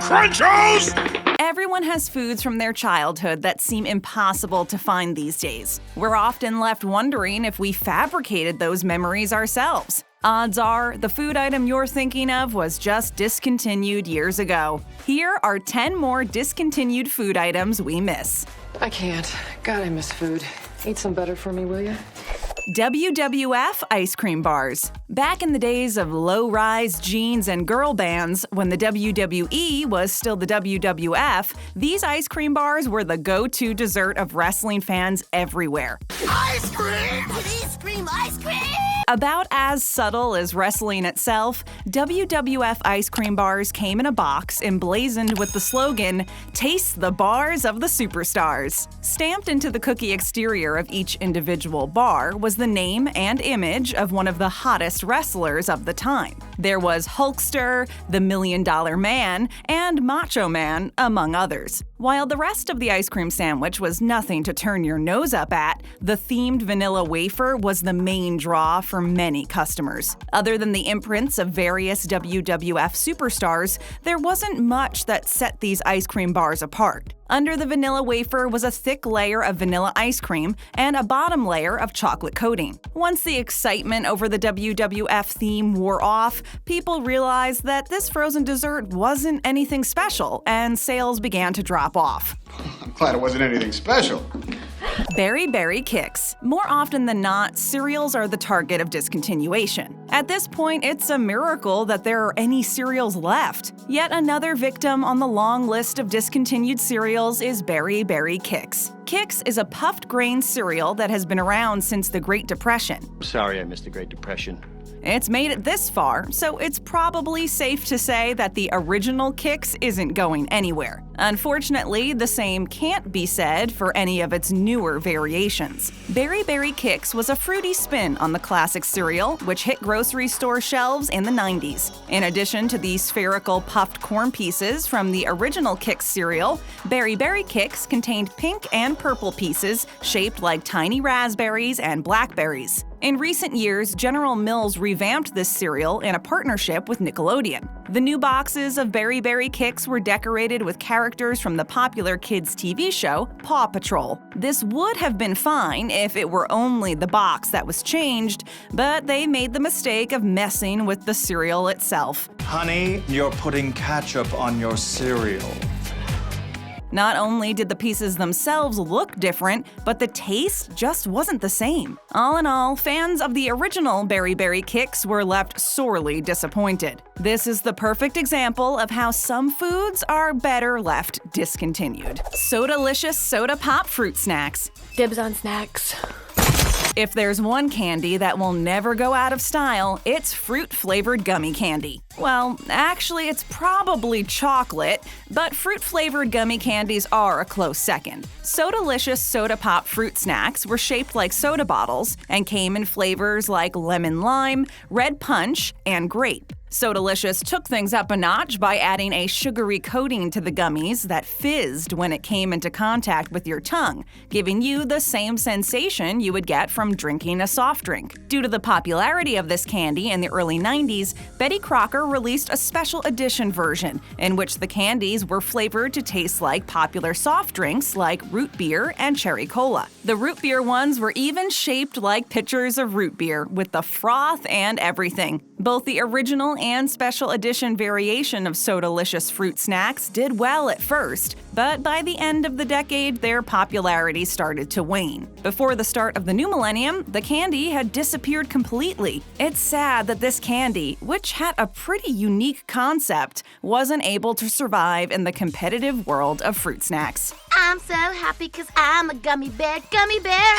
Crunchos! Everyone has foods from their childhood that seem impossible to find these days. We're often left wondering if we fabricated those memories ourselves. Odds are, the food item you're thinking of was just discontinued years ago. Here are 10 more discontinued food items we miss. I can't. God, I miss food. Eat some better for me, will you? WWF Ice Cream Bars. Back in the days of low-rise jeans and girl bands, when the WWE was still the WWF, these ice cream bars were the go-to dessert of wrestling fans everywhere. Ice cream! Please scream ice cream! About as subtle as wrestling itself, WWF Ice Cream Bars came in a box emblazoned with the slogan, "Taste the bars of the superstars." Stamped into the cookie exterior of each individual bar was the name and image of one of the hottest wrestlers of the time. There was Hulkster, the $1 Million Man, and Macho Man, among others. While the rest of the ice cream sandwich was nothing to turn your nose up at, the themed vanilla wafer was the main draw for many customers. Other than the imprints of various WWF superstars, there wasn't much that set these ice cream bars apart. Under the vanilla wafer was a thick layer of vanilla ice cream and a bottom layer of chocolate coating. Once the excitement over the WWF theme wore off, people realized that this frozen dessert wasn't anything special, and sales began to drop off. I'm glad it wasn't anything special. Berry Kix. More often than not, cereals are the target of discontinuation. At this point, it's a miracle that there are any cereals left. Yet another victim on the long list of discontinued cereals is Berry Kix. Kix is a puffed grain cereal that has been around since the Great Depression. Sorry I missed the Great Depression. It's made it this far, so it's probably safe to say that the original Kix isn't going anywhere. Unfortunately, the same can't be said for any of its newer variations. Berry Kix was a fruity spin on the classic cereal, which hit grocery store shelves in the 90s. In addition to the spherical puffed corn pieces from the original Kix cereal, Berry Kix contained pink and purple pieces shaped like tiny raspberries and blackberries. In recent years, General Mills revamped this cereal in a partnership with Nickelodeon. The new boxes of Berry Kix were decorated with characters from the popular kids' TV show, Paw Patrol. This would have been fine if it were only the box that was changed, but they made the mistake of messing with the cereal itself. Honey, you're putting ketchup on your cereal. Not only did the pieces themselves look different, but the taste just wasn't the same. All in all, fans of the original Berry Kix were left sorely disappointed. This is the perfect example of how some foods are better left discontinued. Soda-Licious Soda Pop Fruit Snacks. Dibs on snacks. If there's one candy that will never go out of style, it's fruit-flavored gummy candy. Well, actually, it's probably chocolate, but fruit-flavored gummy candies are a close second. Soda-Licious Soda Pop Fruit Snacks were shaped like soda bottles and came in flavors like lemon lime, red punch, and grape. Soda-Licious took things up a notch by adding a sugary coating to the gummies that fizzed when it came into contact with your tongue, giving you the same sensation you would get from drinking a soft drink. Due to the popularity of this candy in the early 90s, Betty Crocker released a special edition version in which the candies were flavored to taste like popular soft drinks like root beer and cherry cola. The root beer ones were even shaped like pitchers of root beer, with the froth and everything. Both the original and special edition variation of Soda-Licious fruit snacks did well at first, but by the end of the decade, their popularity started to wane. Before the start of the new millennium, the candy had disappeared completely. It's sad that this candy, which had a pretty unique concept, wasn't able to survive in the competitive world of fruit snacks. I'm so happy because I'm a gummy bear, gummy bear!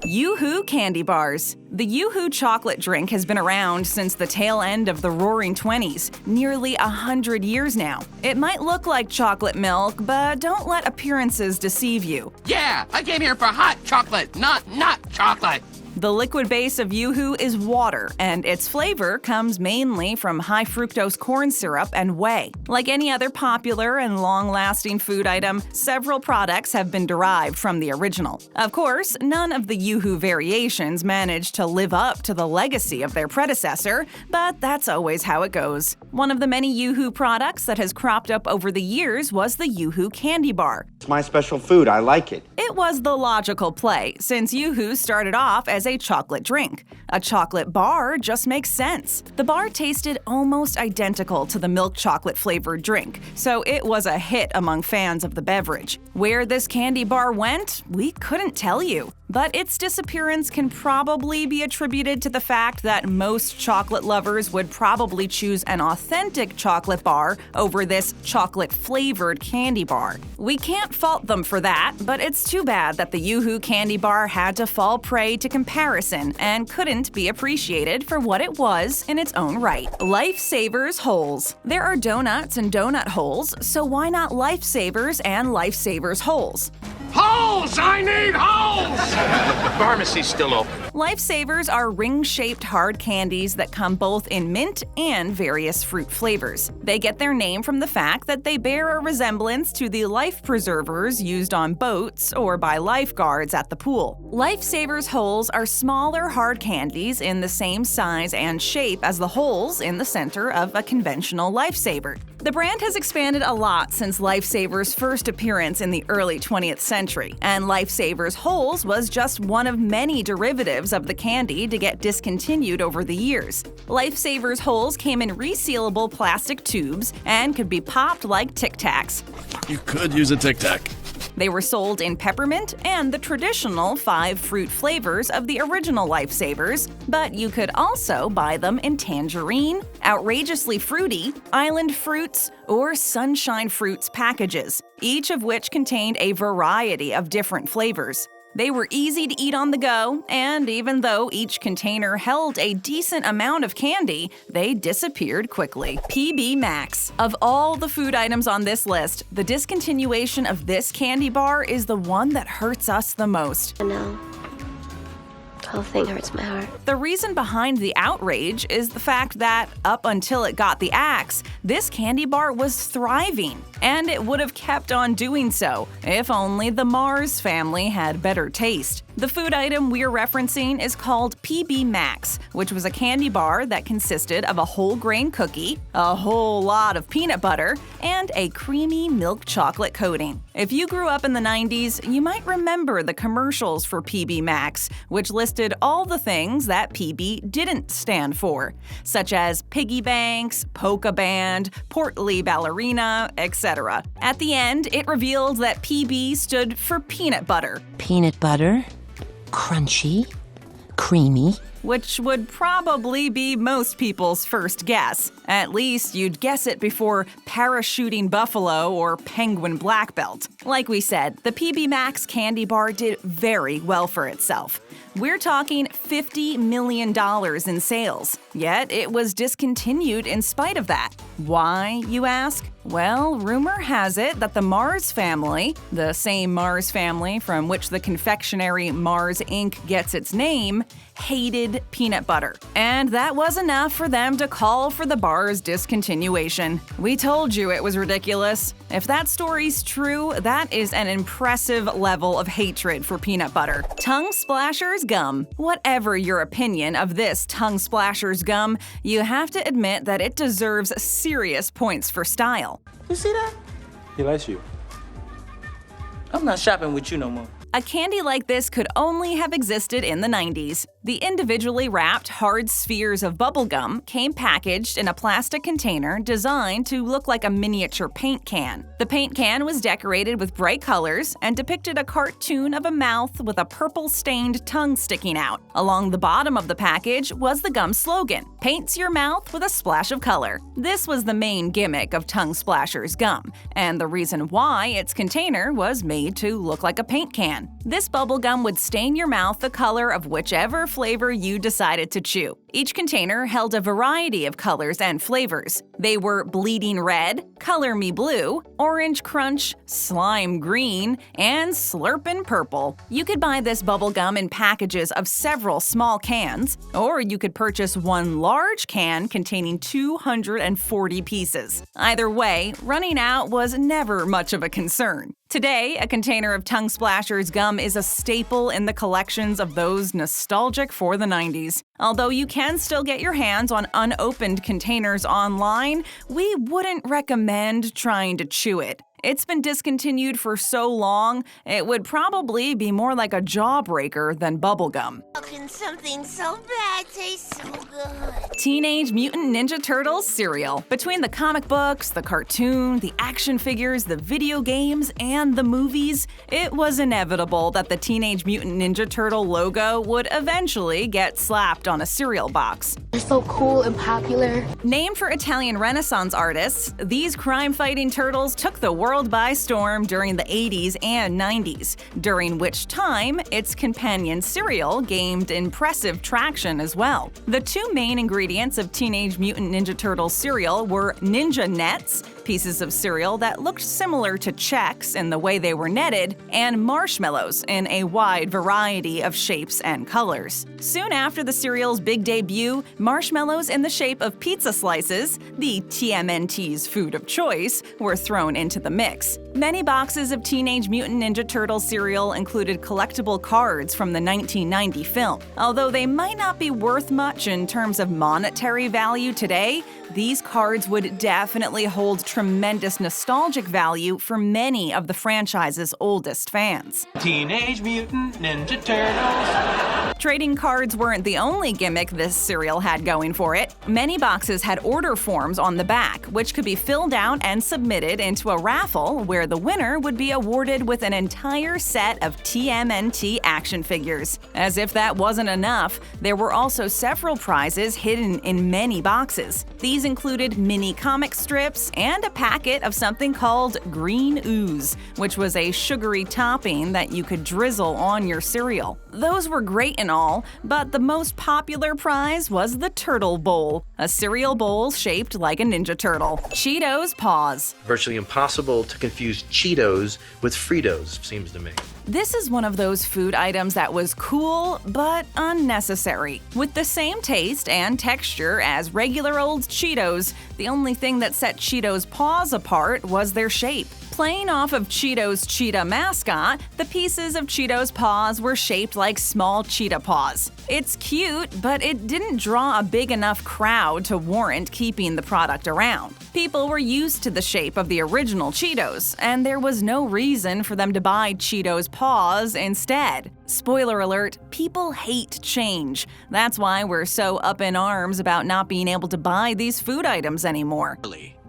Yoo-Hoo candy bars. The Yoo-Hoo chocolate drink has been around since the tail end of the Roaring '20s, nearly 100 years now. It might look like chocolate milk, but don't let appearances deceive you. Yeah, I came here for hot chocolate, not chocolate. The liquid base of Yoo-Hoo is water, and its flavor comes mainly from high-fructose corn syrup and whey. Like any other popular and long-lasting food item, several products have been derived from the original. Of course, none of the Yoo-Hoo variations managed to live up to the legacy of their predecessor, but that's always how it goes. One of the many Yoo-Hoo products that has cropped up over the years was the Yoo-Hoo candy bar. It's my special food. I like it. It was the logical play, since Yoo-Hoo started off as a chocolate drink. A chocolate bar just makes sense. The bar tasted almost identical to the milk chocolate-flavored drink, so it was a hit among fans of the beverage. Where this candy bar went, we couldn't tell you. But its disappearance can probably be attributed to the fact that most chocolate lovers would probably choose an authentic chocolate bar over this chocolate-flavored candy bar. We can't fault them for that, but it's too bad that the Yoo-Hoo candy bar had to fall prey to comparison and couldn't be appreciated for what it was in its own right. Lifesavers holes. There are donuts and donut holes, so why not Lifesavers and Lifesavers holes? Holes! I need holes! The pharmacy's still open. Lifesavers are ring-shaped hard candies that come both in mint and various fruit flavors. They get their name from the fact that they bear a resemblance to the life preservers used on boats or by lifeguards at the pool. Lifesavers holes are smaller hard candies in the same size and shape as the holes in the center of a conventional Lifesaver. The brand has expanded a lot since Lifesaver's first appearance in the early 20th century, and Lifesaver's holes was just one of many derivatives of the candy to get discontinued over the years. Lifesaver's holes came in resealable plastic tubes and could be popped like Tic Tacs. You could use a Tic Tac. They were sold in peppermint and the traditional 5 fruit flavors of the original Lifesavers, but you could also buy them in tangerine, outrageously fruity, island fruits, or sunshine fruits packages, each of which contained a variety of different flavors. They were easy to eat on the go, and even though each container held a decent amount of candy, they disappeared quickly. PB Max. Of all the food items on this list, the discontinuation of this candy bar is the one that hurts us the most. No. The whole thing hurts my heart. The reason behind the outrage is the fact that, up until it got the axe, this candy bar was thriving, and it would have kept on doing so if only the Mars family had better taste. The food item we're referencing is called PB Max, which was a candy bar that consisted of a whole grain cookie, a whole lot of peanut butter, and a creamy milk chocolate coating. If you grew up in the 90s, you might remember the commercials for PB Max, which listed all the things that PB didn't stand for, such as piggy banks, polka band, portly ballerina, etc. At the end, it revealed that PB stood for peanut butter. Peanut butter? Crunchy, creamy, which would probably be most people's first guess. At least you'd guess it before parachuting buffalo or penguin black belt. Like we said, the PB Max candy bar did very well for itself. We're talking $50 million in sales, yet it was discontinued in spite of that. Why, you ask? Well, rumor has it that the Mars family, the same Mars family from which the confectionery Mars Inc. gets its name, hated peanut butter. And that was enough for them to call for the bar's discontinuation. We told you it was ridiculous. If that story's true, that is an impressive level of hatred for peanut butter. Tongue Splashers gum. Whatever your opinion of this Tongue Splashers gum, you have to admit that it deserves serious points for style. You see that? He likes you. I'm not shopping with you no more. A candy like this could only have existed in the 90s. The individually wrapped hard spheres of bubblegum came packaged in a plastic container designed to look like a miniature paint can. The paint can was decorated with bright colors and depicted a cartoon of a mouth with a purple-stained tongue sticking out. Along the bottom of the package was the gum slogan, "Paints your mouth with a splash of color." This was the main gimmick of Tongue Splashers gum, and the reason why its container was made to look like a paint can. can. This bubblegum would stain your mouth the color of whichever flavor you decided to chew. Each container held a variety of colors and flavors. They were bleeding red, color me blue, orange crunch, slime green, and slurpin' purple. You could buy this bubblegum in packages of several small cans, or you could purchase one large can containing 240 pieces. Either way, running out was never much of a concern. Today, a container of Tongue Splashers gum is a staple in the collections of those nostalgic for the 90s. Although you can still get your hands on unopened containers online, we wouldn't recommend trying to chew it. It's been discontinued for so long, it would probably be more like a jawbreaker than bubblegum. How can something so bad taste so good? Teenage Mutant Ninja Turtles cereal. Between the comic books, the cartoon, the action figures, the video games, and the movies, it was inevitable that the Teenage Mutant Ninja Turtle logo would eventually get slapped on a cereal box. They're so cool and popular. Named for Italian Renaissance artists, these crime-fighting turtles took the world by storm during the 80s and 90s, during which time its companion cereal gained impressive traction as well. The two main ingredients of Teenage Mutant Ninja Turtles cereal were Ninja Nets, pieces of cereal that looked similar to Chex in the way they were netted, and marshmallows in a wide variety of shapes and colors. Soon after the cereal's big debut, marshmallows in the shape of pizza slices, the TMNT's food of choice, were thrown into the mix. Many boxes of Teenage Mutant Ninja Turtles cereal included collectible cards from the 1990 film. Although they might not be worth much in terms of monetary value today, these cards would definitely hold tremendous nostalgic value for many of the franchise's oldest fans. Teenage Mutant Ninja Turtles. Trading cards weren't the only gimmick this cereal had going for it. Many boxes had order forms on the back, which could be filled out and submitted into a raffle where the winner would be awarded with an entire set of TMNT action figures. As if that wasn't enough, there were also several prizes hidden in many boxes. These included mini comic strips and a packet of something called green ooze, which was a sugary topping that you could drizzle on your cereal. Those were great and all, but the most popular prize was the Turtle Bowl, a cereal bowl shaped like a Ninja Turtle. Cheetos Paws. Virtually impossible to confuse Cheetos with Fritos, seems to me. This is one of those food items that was cool but unnecessary. With the same taste and texture as regular old Cheetos, the only thing that set Cheetos Paws apart was their shape. Playing off of Cheetos' cheetah mascot, the pieces of Cheetos Paws were shaped like small cheetah paws. It's cute, but it didn't draw a big enough crowd to warrant keeping the product around. People were used to the shape of the original Cheetos, and there was no reason for them to buy Cheetos Paws instead. Spoiler alert, people hate change. That's why we're so up in arms about not being able to buy these food items anymore.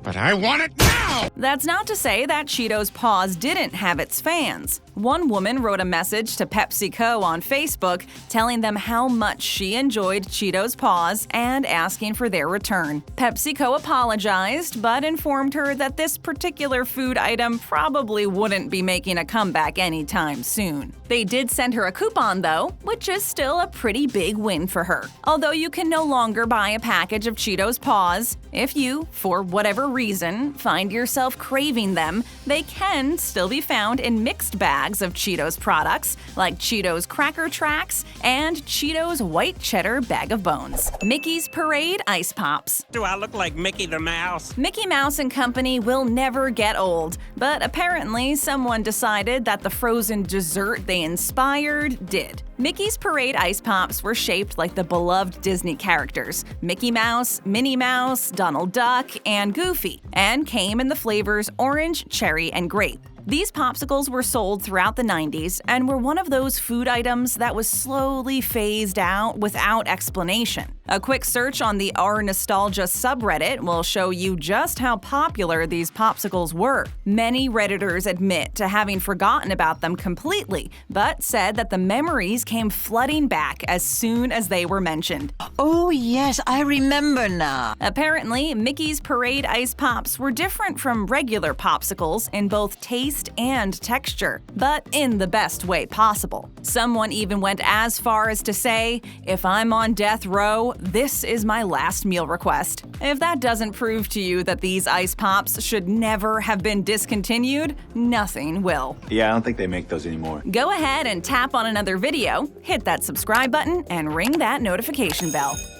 But I want it now! That's not to say that Cheetos Paws didn't have its fans. One woman wrote a message to PepsiCo on Facebook telling them how much she enjoyed Cheetos Paws and asking for their return. PepsiCo apologized, but informed her that this particular food item probably wouldn't be making a comeback anytime soon. They did send her a coupon though, which is still a pretty big win for her. Although you can no longer buy a package of Cheetos Paws, if you, for whatever reason, find yourself craving them, they can still be found in mixed bags of Cheetos products like Cheetos Cracker Tracks and Cheetos White Cheddar Bag of Bones. Mickey's Parade Ice Pops. Do I look like Mickey the Mouse? Mickey Mouse and Company will never get old, but apparently someone decided that the frozen dessert they inspired did. Mickey's Parade Ice Pops were shaped like the beloved Disney characters, Mickey Mouse, Minnie Mouse, Donald Duck, and Goofy, and came in the flavors orange, cherry, and grape. These popsicles were sold throughout the 90s and were one of those food items that was slowly phased out without explanation. A quick search on the R Nostalgia subreddit will show you just how popular these popsicles were. Many Redditors admit to having forgotten about them completely, but said that the memories came flooding back as soon as they were mentioned. Oh, yes, I remember now. Apparently, Mickey's Parade Ice Pops were different from regular popsicles in both taste and texture, but in the best way possible. Someone even went as far as to say, "If I'm on death row, this is my last meal request." If that doesn't prove to you that these ice pops should never have been discontinued, nothing will. Yeah, I don't think they make those anymore. Go ahead and tap on another video, hit that subscribe button, and ring that notification bell.